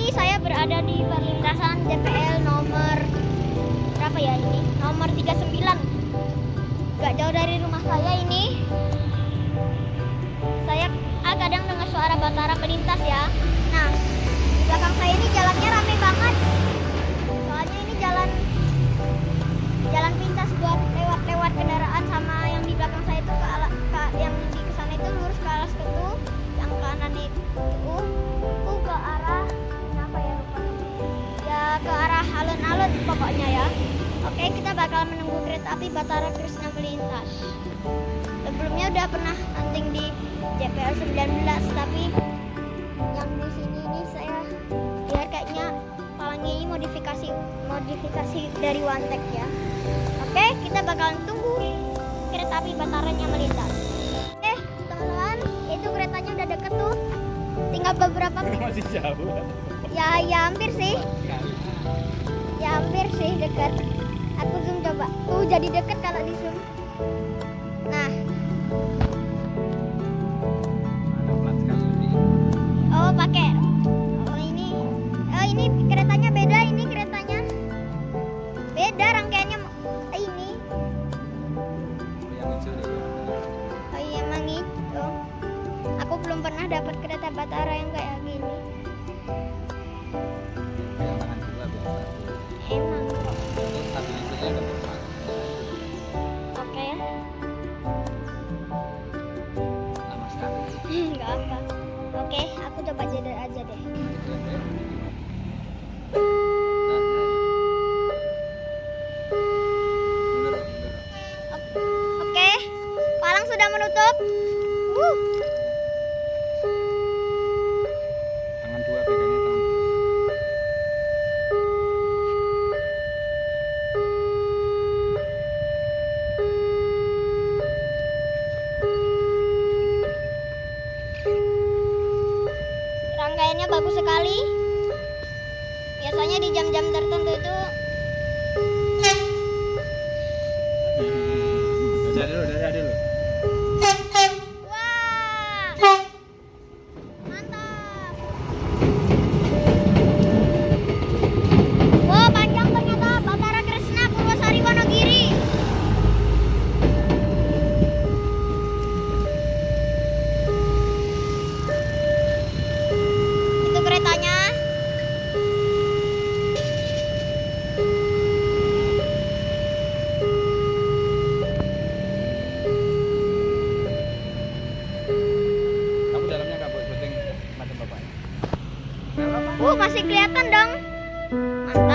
ini saya berada di perlintasan DPL nomor berapa ya ini? Nomor 39. Gak jauh dari rumah saya ini. Saya kadang dengar suara batara melintas ya. Nah, di belakang saya ini jalannya rame banget. Soalnya ini jalan pintas buat lewat kendaraan, sama yang di belakang saya itu yang di kesana itu lurus ke arah Ketu, yang kanan itu ke arah apa ya lupa. Ya ke arah alun-alun pokoknya ya. Oke, kita bakal menunggu kereta api Batara Krishna melintas. Sebelumnya udah pernah hunting di JPL 19, tapi yang di sini ini saya lihat kayaknya palangnya ini modifikasi dari One-Tech ya. Oke, kita bakalan tunggu kereta api Bataranya melintas. Teman-teman, itu keretanya udah deket tuh. Tinggal beberapa menit. Masih jauh. Ya hampir sih. Ya hampir sih dekat. Aku zoom coba. Jadi deket kalau di zoom. Nah. Oh, pakai. Ini keretanya beda, ini keretanya. Beda rangkaiannya ini. Oh iya, emang itu. Aku belum pernah dapat kereta Batara yang kayak gini. Emang kok. Oke. Enggak apa. Oke, aku coba jeder aja deh. Oke, palang sudah menutup. Tangan dua, pegangnya tangan dua. Rangkaiannya bagus sekali. Biasanya di jam-jam tertentu itu Udah dulu. wah, mantap. Wah, panjang ternyata Batara Krishna Purwosari Wonogiri. Itu keretanya. Kamu dalamnya nggak buat syuting macam bapaknya? Masih kelihatan dong. Mantap.